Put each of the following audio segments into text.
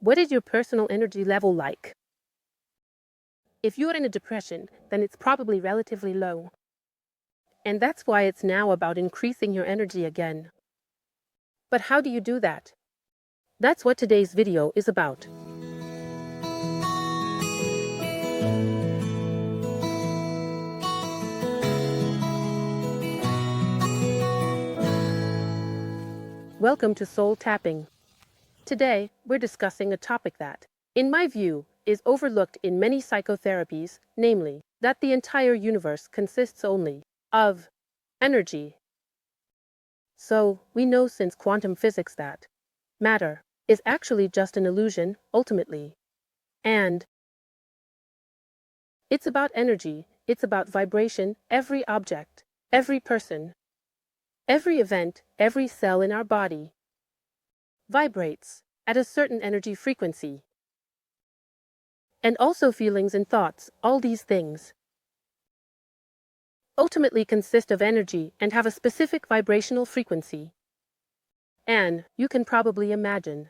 What is your personal energy level like? If you're in a depression, then it's probably relatively low. And that's why it's now about increasing your energy again. But how do you do that? That's what today's video is about. Welcome to Soul Tapping. Today, we're discussing a topic that, in my view, is overlooked in many psychotherapies, namely, that the entire universe consists only of energy. So, we know since quantum physics that matter is actually just an illusion, ultimately. And it's about energy, it's about vibration, every object, every person, every event, every cell in our body vibrates at a certain energy frequency. And also feelings and thoughts, all these things ultimately consist of energy and have a specific vibrational frequency. And you can probably imagine,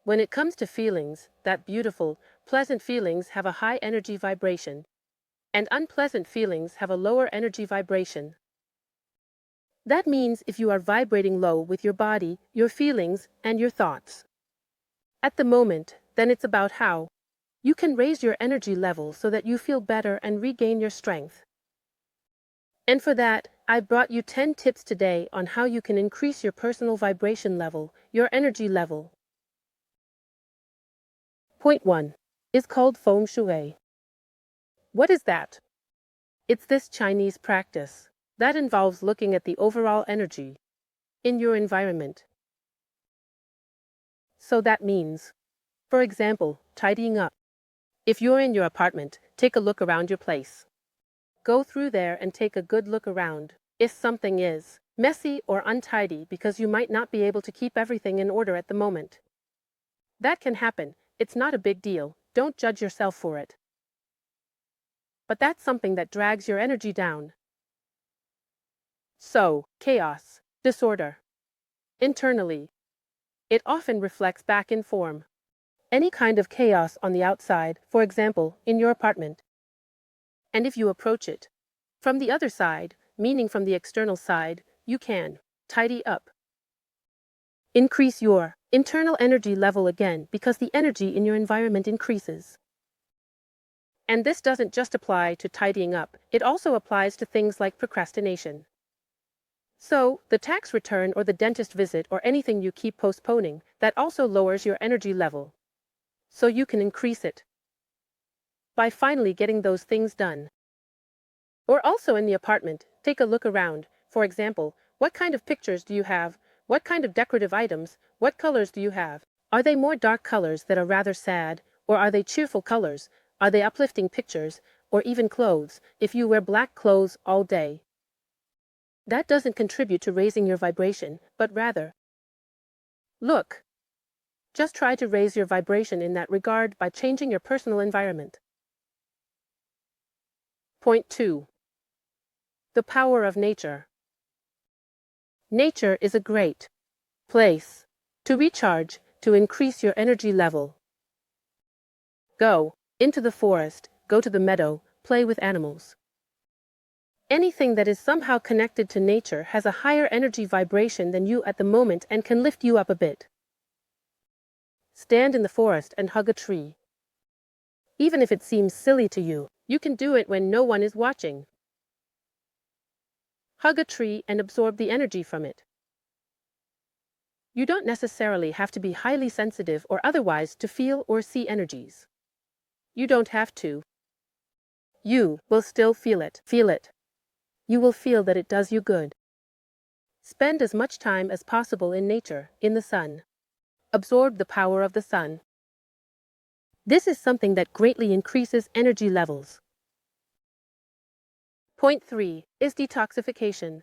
when it comes to feelings, that beautiful, pleasant feelings have a high energy vibration, and unpleasant feelings have a lower energy vibration. That means if you are vibrating low with your body, your feelings, and your thoughts at the moment, then it's about how you can raise your energy level so that you feel better and regain your strength. And for that, I brought you 10 tips today on how you can increase your personal vibration level, your energy level. Point 1 is called feng shui. What is that? It's this Chinese practice that involves looking at the overall energy in your environment. So that means, for example, tidying up. If you're in your apartment, take a look around your place. Go through there and take a good look around. If something is messy or untidy because you might not be able to keep everything in order at the moment. That can happen, it's not a big deal, don't judge yourself for it. But that's something that drags your energy down. So, chaos, disorder. Internally, it often reflects back in form. Any kind of chaos on the outside, for example, in your apartment. And if you approach it from the other side, meaning from the external side, you can tidy up. Increase your internal energy level again because the energy in your environment increases. And this doesn't just apply to tidying up, it also applies to things like procrastination. So, the tax return or the dentist visit or anything you keep postponing, that also lowers your energy level. So you can increase it by finally getting those things done. Or also in the apartment, take a look around. For example, what kind of pictures do you have? What kind of decorative items? What colors do you have? Are they more dark colors that are rather sad? Or are they cheerful colors? Are they uplifting pictures? Or even clothes, if you wear black clothes all day? That doesn't contribute to raising your vibration, but rather, look. Just try to raise your vibration in that regard by changing your personal environment. Point 2. The power of nature. Nature is a great place to recharge, to increase your energy level. Go into the forest, go to the meadow, play with animals. Anything that is somehow connected to nature has a higher energy vibration than you at the moment and can lift you up a bit. Stand in the forest and hug a tree. Even if it seems silly to you, you can do it when no one is watching. Hug a tree and absorb the energy from it. You don't necessarily have to be highly sensitive or otherwise to feel or see energies. You don't have to. You will still feel it. Feel it. You will feel that it does you good. Spend as much time as possible in nature, in the sun. Absorb the power of the sun. This is something that greatly increases energy levels. Point 3 is detoxification.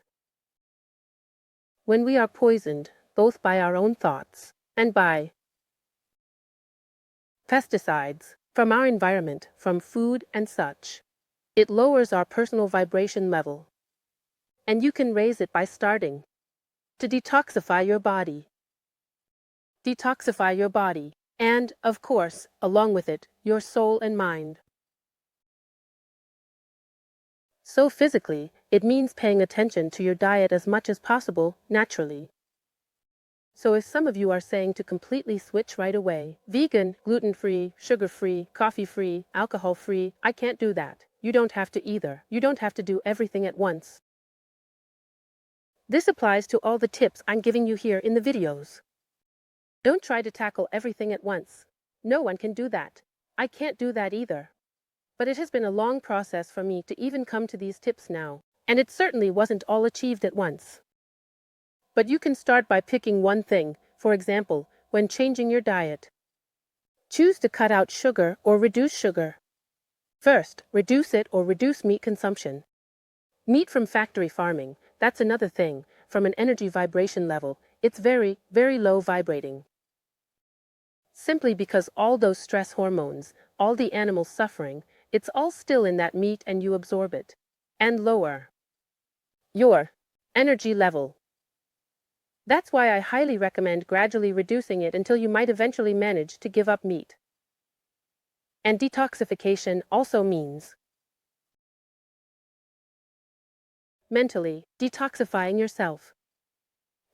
When we are poisoned, both by our own thoughts and by pesticides from our environment, from food and such, it lowers our personal vibration level. And you can raise it by starting to detoxify your body. detoxify your body, and, of course, along with it, your soul and mind. So physically, it means paying attention to your diet as much as possible, naturally. So if some of you are saying to completely switch right away, vegan, gluten-free, sugar-free, coffee-free, alcohol-free, I can't do that. You don't have to either. You don't have to do everything at once. This applies to all the tips I'm giving you here in the videos. Don't try to tackle everything at once. No one can do that. I can't do that either. But it has been a long process for me to even come to these tips now, and it certainly wasn't all achieved at once. But you can start by picking one thing, for example, when changing your diet. Choose to cut out sugar or reduce sugar. First, reduce it or reduce meat consumption. Meat from factory farming, that's another thing. From an energy vibration level, it's very, very low vibrating. Simply because all those stress hormones, all the animals suffering, it's all still in that meat and you absorb it. And lower your energy level. That's why I highly recommend gradually reducing it until you might eventually manage to give up meat. And detoxification also means mentally detoxifying yourself,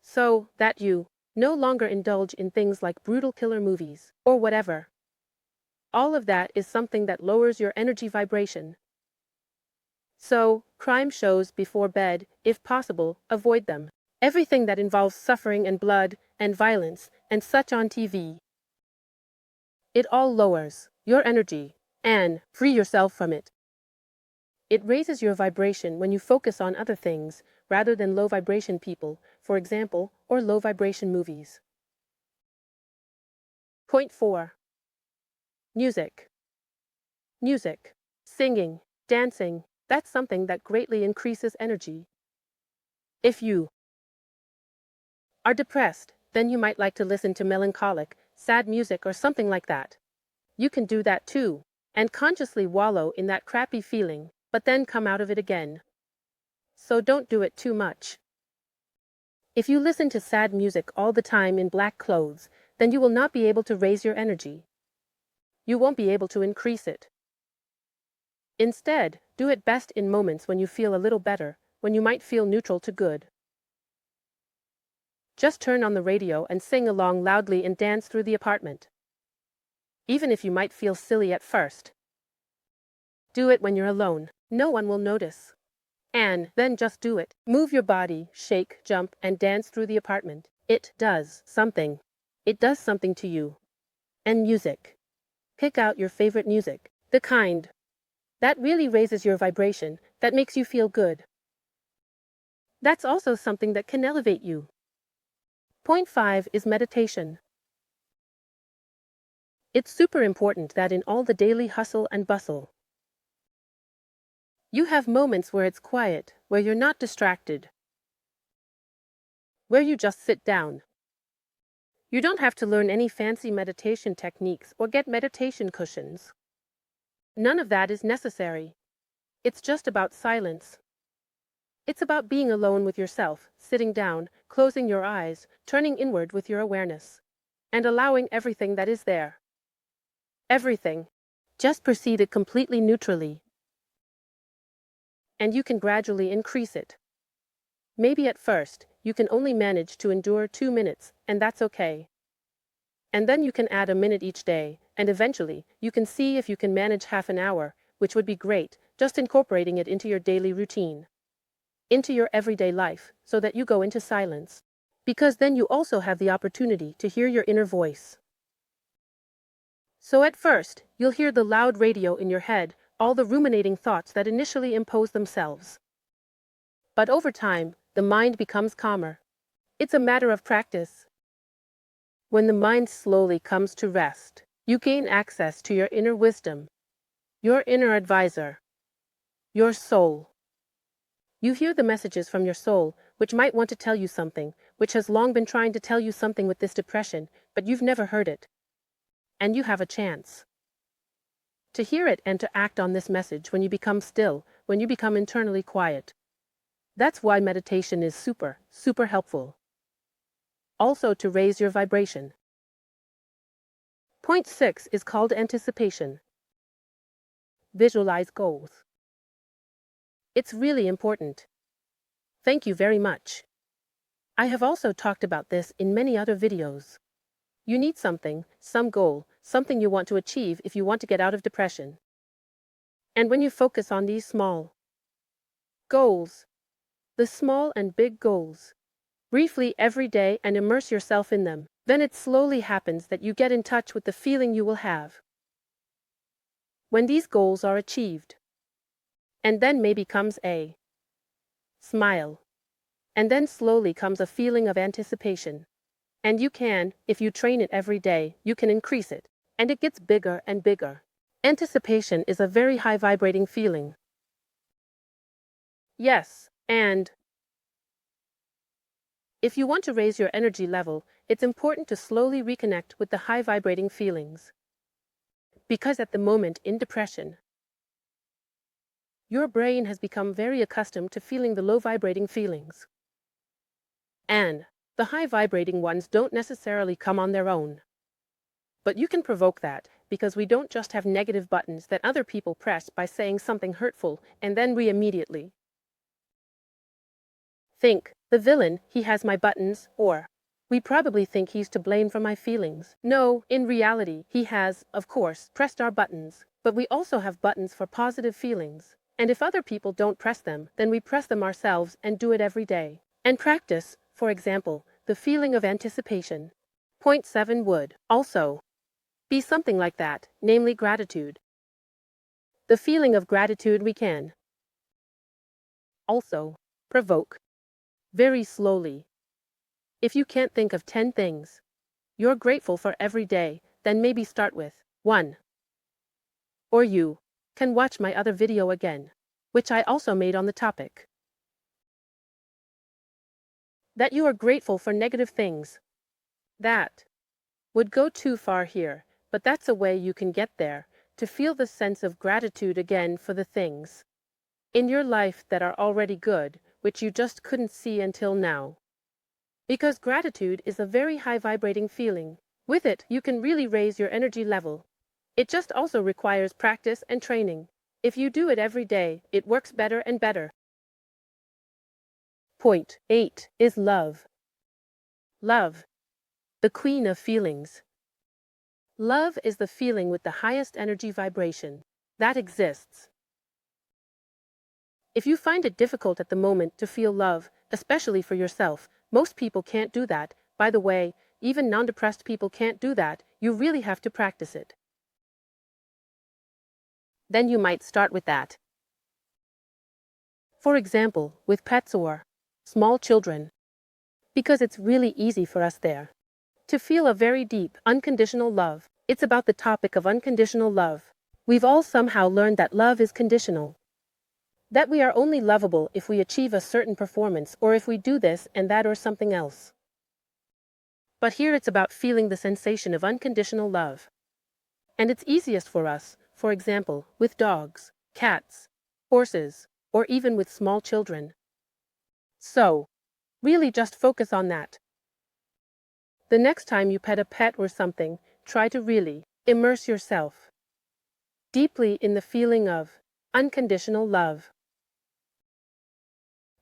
so that you no longer indulge in things like brutal killer movies, or whatever. All of that is something that lowers your energy vibration. So, crime shows before bed, if possible, avoid them. Everything that involves suffering and blood, and violence, and such on TV. It all lowers your energy, and free yourself from it. It raises your vibration when you focus on other things, rather than low vibration people, for example, or low vibration movies. Point 4. Music. Music, singing, dancing, that's something that greatly increases energy. If you are depressed, then you might like to listen to melancholic, sad music or something like that. You can do that too, and consciously wallow in that crappy feeling, but then come out of it again. So don't do it too much. If you listen to sad music all the time in black clothes, then you will not be able to raise your energy. You won't be able to increase it. Instead, do it best in moments when you feel a little better, when you might feel neutral to good. Just turn on the radio and sing along loudly and dance through the apartment. Even if you might feel silly at first. Do it when you're alone. No one will notice. And then just do it. Move your body, shake, jump, and dance through the apartment. It does something. It does something to you. And music. Pick out your favorite music. The kind that really raises your vibration, that makes you feel good. That's also something that can elevate you. Point 5 is meditation. It's super important that in all the daily hustle and bustle, you have moments where it's quiet, where you're not distracted, where you just sit down. You don't have to learn any fancy meditation techniques or get meditation cushions. None of that is necessary. It's just about silence. It's about being alone with yourself, sitting down, closing your eyes, turning inward with your awareness, and allowing everything that is there. Everything. Just perceive it completely neutrally. And you can gradually increase it. Maybe at first, you can only manage to endure 2 minutes, and that's okay. And then you can add a minute each day, and eventually, you can see if you can manage half an hour, which would be great, just incorporating it into your daily routine, into your everyday life, so that you go into silence. Because then you also have the opportunity to hear your inner voice. So at first, you'll hear the loud radio in your head, all the ruminating thoughts that initially impose themselves. But over time, the mind becomes calmer. It's a matter of practice. When the mind slowly comes to rest, you gain access to your inner wisdom, your inner advisor, your soul. You hear the messages from your soul, which might want to tell you something, which has long been trying to tell you something with this depression, but you've never heard it. And you have a chance to hear it and to act on this message when you become still, when you become internally quiet. That's why meditation is super, super helpful. Also to raise your vibration. Point 6 is called anticipation. Visualize goals. It's really important. Thank you very much. I have also talked about this in many other videos. You need something, some goal, something you want to achieve if you want to get out of depression. And when you focus on these small goals, the small and big goals, briefly every day and immerse yourself in them, then it slowly happens that you get in touch with the feeling you will have when these goals are achieved. And then maybe comes a smile. And then slowly comes a feeling of anticipation. And you can, if you train it every day, you can increase it. And it gets bigger and bigger. Anticipation is a very high vibrating feeling. Yes, and if you want to raise your energy level, it's important to slowly reconnect with the high vibrating feelings. Because at the moment in depression, your brain has become very accustomed to feeling the low vibrating feelings. And the high vibrating ones don't necessarily come on their own. But you can provoke that, because we don't just have negative buttons that other people press by saying something hurtful, and then we immediately think, the villain, he has my buttons, or we probably think he's to blame for my feelings. No, in reality, he has, of course, pressed our buttons, but we also have buttons for positive feelings. And if other people don't press them, then we press them ourselves and do it every day. And practice, for example, the feeling of anticipation. Point 7 would also be something like that, namely gratitude. The feeling of gratitude we can also provoke very slowly. If you can't think of 10 things you're grateful for every day, then maybe start with 1. Or you can watch my other video again, which I also made on the topic. That you are grateful for negative things. That would go too far here, but that's a way you can get there, to feel the sense of gratitude again for the things in your life that are already good, which you just couldn't see until now. Because gratitude is a very high vibrating feeling. With it, you can really raise your energy level. It just also requires practice and training. If you do it every day, it works better and better. Point 8 is love. Love, the queen of feelings. Love is the feeling with the highest energy vibration that exists. If you find it difficult at the moment to feel love, especially for yourself, most people can't do that. By the way, even non-depressed people can't do that. You really have to practice it. Then you might start with that. For example, with pets or small children. Because it's really easy for us there to feel a very deep, unconditional love. It's about the topic of unconditional love. We've all somehow learned that love is conditional. That we are only lovable if we achieve a certain performance, or if we do this and that or something else. But here it's about feeling the sensation of unconditional love. And it's easiest for us, for example, with dogs, cats, horses, or even with small children. So, really just focus on that. The next time you pet a pet or something, try to really immerse yourself deeply in the feeling of unconditional love.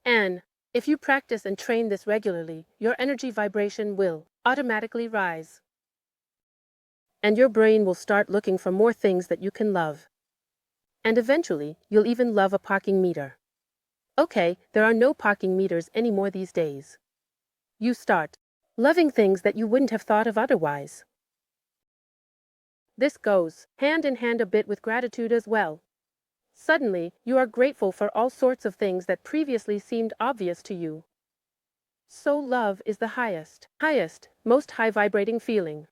And if you practice and train this regularly, your energy vibration will automatically rise. And your brain will start looking for more things that you can love. And eventually, you'll even love a parking meter. Okay, there are no parking meters anymore these days. You start loving things that you wouldn't have thought of otherwise. This goes hand in hand a bit with gratitude as well. Suddenly, you are grateful for all sorts of things that previously seemed obvious to you. So love is the highest, most high vibrating feeling.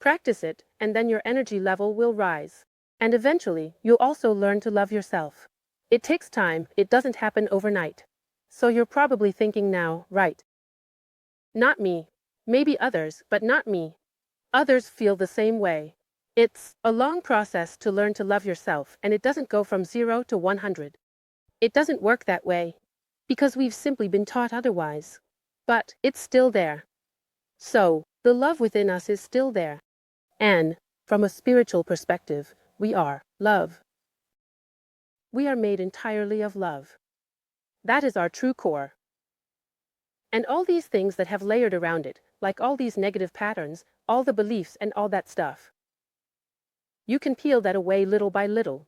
Practice it, and then your energy level will rise. And eventually, you'll also learn to love yourself. It takes time, it doesn't happen overnight. So you're probably thinking now, right? Not me. Maybe others, but not me. Others feel the same way. It's a long process to learn to love yourself, and it doesn't go from 0 to 100. It doesn't work that way, because we've simply been taught otherwise. But it's still there. So, the love within us is still there. And, from a spiritual perspective, we are love. We are made entirely of love. That is our true core. And all these things that have layered around it, like all these negative patterns, all the beliefs and all that stuff. You can peel that away little by little.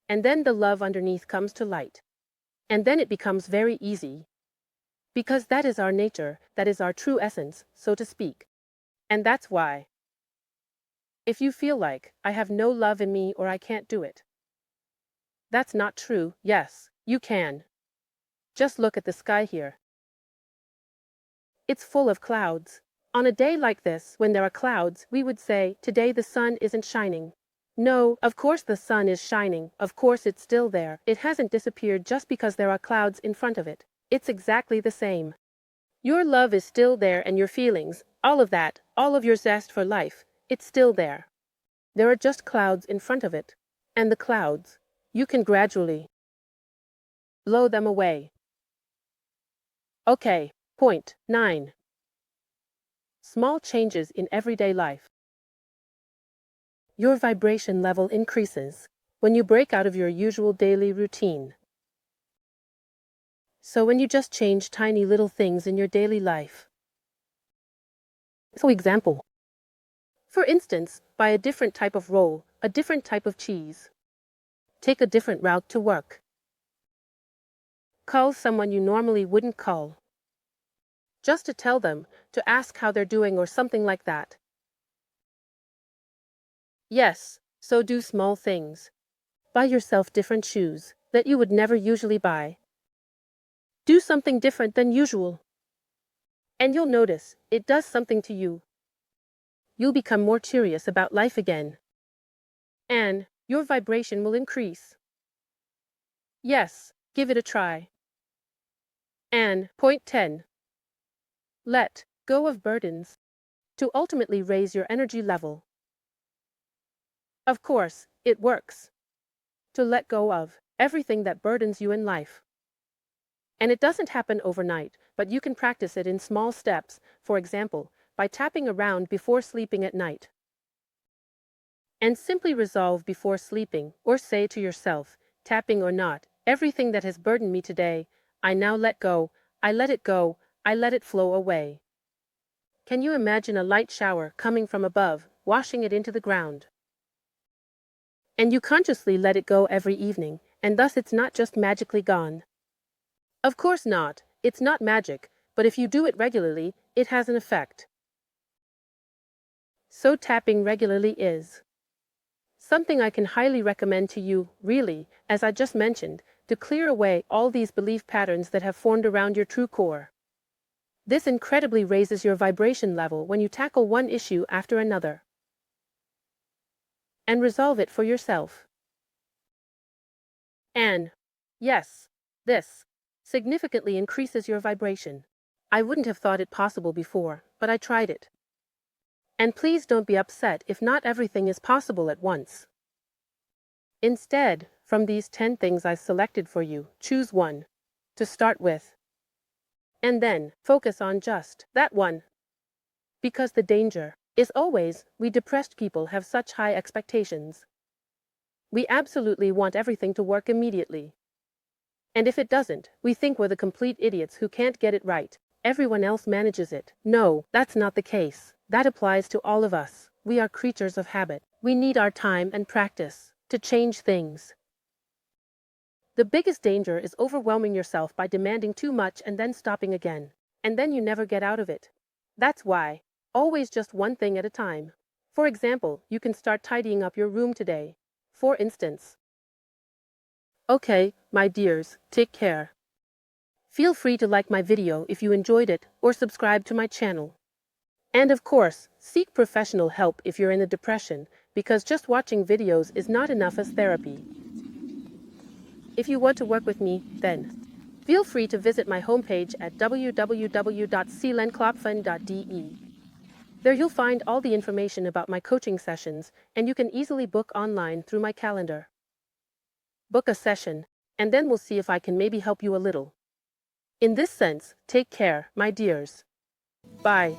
And then the love underneath comes to light. And then it becomes very easy. Because that is our nature, that is our true essence, so to speak. And that's why. If you feel like, I have no love in me or I can't do it. That's not true. Yes, you can. Just look at the sky here. It's full of clouds. On a day like this, when there are clouds, we would say, today the sun isn't shining. No, of course the sun is shining, of course it's still there. It hasn't disappeared just because there are clouds in front of it. It's exactly the same. Your love is still there and your feelings, all of that, all of your zest for life, it's still there. There are just clouds in front of it. And the clouds, you can gradually blow them away. Okay, point 9. Small changes in everyday life. Your vibration level increases when you break out of your usual daily routine. So when you just change tiny little things in your daily life. For instance, buy a different type of roll, a different type of cheese. Take a different route to work. Call someone you normally wouldn't call. Just to tell them, to ask how they're doing or something like that. Yes, so do small things. Buy yourself different shoes that you would never usually buy. Do something different than usual. And you'll notice, it does something to you. You'll become more curious about life again. And your vibration will increase. Yes, give it a try. And point 10. Let go of burdens to ultimately raise your energy level. Of course, it works. To let go of everything that burdens you in life. And it doesn't happen overnight, but you can practice it in small steps, for example, by tapping around before sleeping at night. And simply resolve before sleeping, or say to yourself, tapping or not, everything that has burdened me today, I now let go, I let it go, I let it flow away. Can you imagine a light shower coming from above, washing it into the ground? And you consciously let it go every evening, and thus it's not just magically gone. Of course not, it's not magic, but if you do it regularly, it has an effect. So tapping regularly is something I can highly recommend to you, really, as I just mentioned, to clear away all these belief patterns that have formed around your true core. This incredibly raises your vibration level when you tackle one issue after another and resolve it for yourself. And, yes, this significantly increases your vibration. I wouldn't have thought it possible before, but I tried it. And please don't be upset if not everything is possible at once. Instead, from these 10 things I selected for you, choose one to start with. And then, focus on just that one. Because the danger is always, we depressed people have such high expectations. We absolutely want everything to work immediately. And if it doesn't, we think we're the complete idiots who can't get it right. Everyone else manages it. No, that's not the case. That applies to all of us. We are creatures of habit. We need our time and practice to change things. The biggest danger is overwhelming yourself by demanding too much and then stopping again. And then you never get out of it. That's why, always just one thing at a time. For example, you can start tidying up your room today. For instance. Okay, my dears, take care. Feel free to like my video if you enjoyed it, or subscribe to my channel. And of course, seek professional help if you're in a depression, because just watching videos is not enough as therapy. If you want to work with me, then feel free to visit my homepage at www.selenklopfen.de. There you'll find all the information about my coaching sessions, and you can easily book online through my calendar. Book a session, and then we'll see if I can maybe help you a little. In this sense, take care, my dears. Bye.